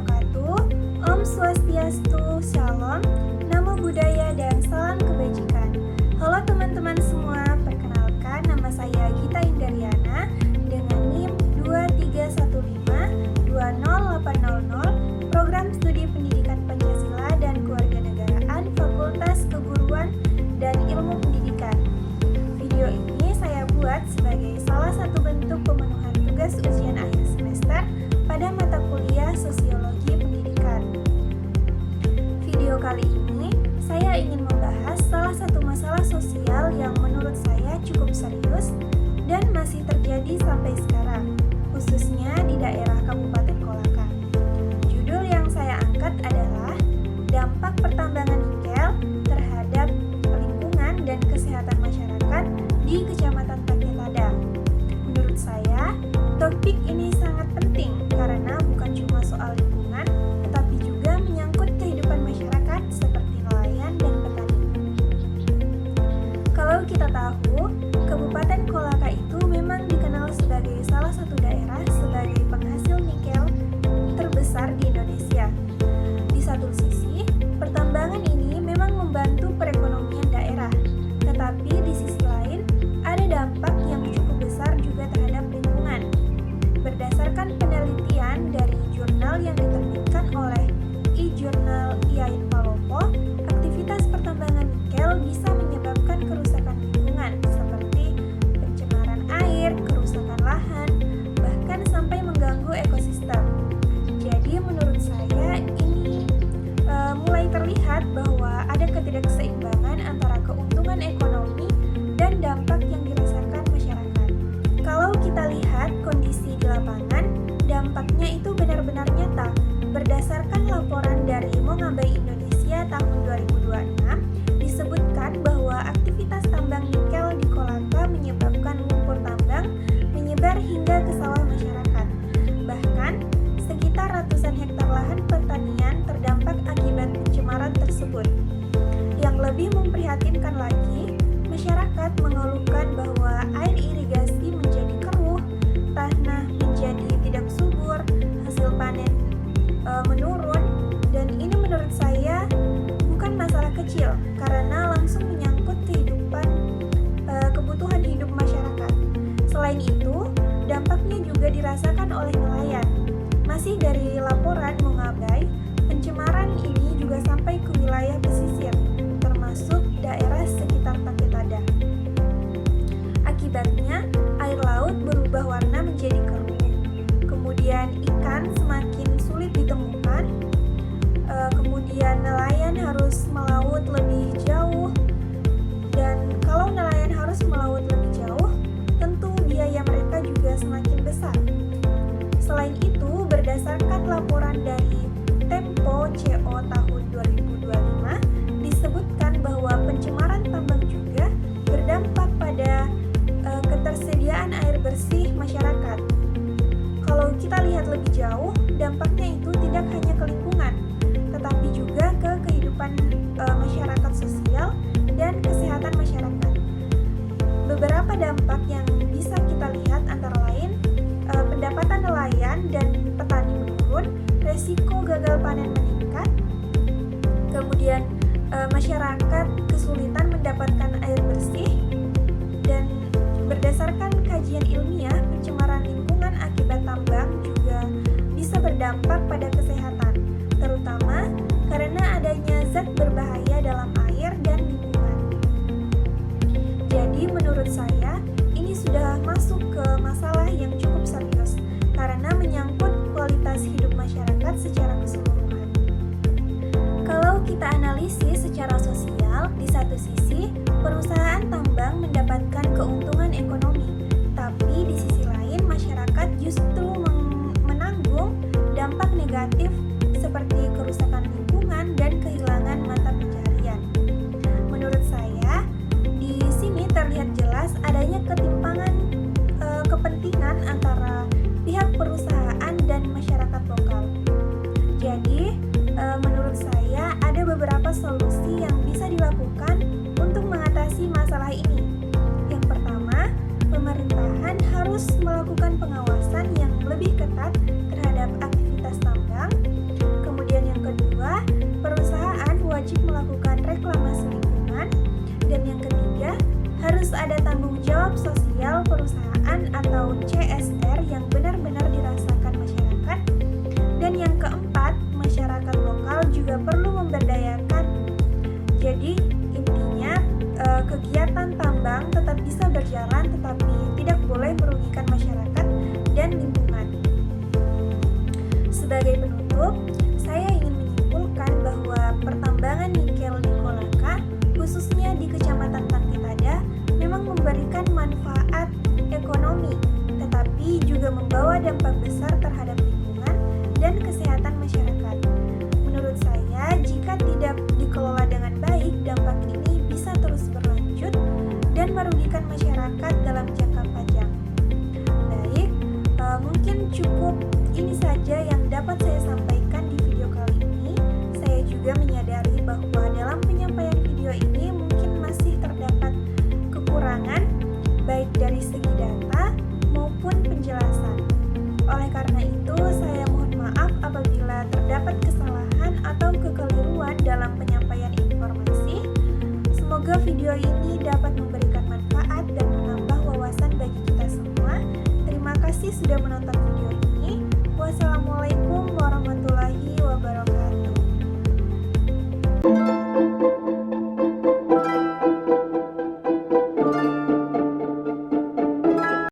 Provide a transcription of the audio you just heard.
wabarakatuh. Om Swastiastu, Shalom, Namo Buddhaya, dan salam kebajikan. Halo teman-teman semua, perkenalkan nama saya Gita Indariana dengan NIM 231520800, Program Studi Pendidikan Pancasila dan Kewarganegaraan Fakultas Keguruan dan Ilmu Pendidikan. Video ini saya buat sebagai salah satu bentuk pemenuhan tugas ujian akhir semester pada mata kuliah Sosiologi Pendidikan. Video kali ini saya ingin membahas salah satu masalah sosial yang menurut saya cukup serius dan masih terjadi sampai sekarang, khususnya di daerah Kabupaten Kolaka. Judul yang saya angkat adalah dampak pertambangan nikel terhadap lingkungan dan kesehatan masyarakat di Kecamatan Taketada. Menurut saya, topik ini sangat penting karena bukan cuma soal lingkungan, tetapi juga menyangkut kehidupan masyarakat seperti nelayan dan petani. Kalau kita tahu, Kabupaten Kolaka itu memang dikenal sebagai salah satu daerah sebagai penghasil nikel terbesar di Indonesia. Di satu sisi, pertambangan ini memang membantu perekonomian daerah, tetapi di sisi lain, ada dampak yang cukup besar juga terhadap lingkungan. Berdasarkan penelitian dari jurnal yang diterbitkan oleh e-jurnal IAIN Palopo, aktivitas pertambangan nikel bisa menyebabkan kerusakan lingkungan seperti pencemaran air, kerusakan lahan, bahkan sampai mengganggu ekosistem. Jadi menurut saya ini mulai terlihat bahwa ada ketidakseimbangan dampak besar terhadap lingkungan dan kesehatan masyarakat. Menurut saya, jika tidak dikelola dengan baik, dampak ini bisa terus berlanjut dan merugikan masyarakat dalam jangka panjang. Baik, mungkin cukup ini saja yang dapat saya sampaikan di video kali ini. Saya juga menyadari bahwa dalam penyampaian video ini mungkin masih terdapat kekurangan baik dari segi data maupun penjelasan. Oleh karena itu, saya mohon maaf apabila terdapat kesalahan atau kekeliruan dalam penyampaian informasi. Semoga video ini dapat memberikan manfaat dan menambah wawasan bagi kita semua. Terima kasih sudah menonton.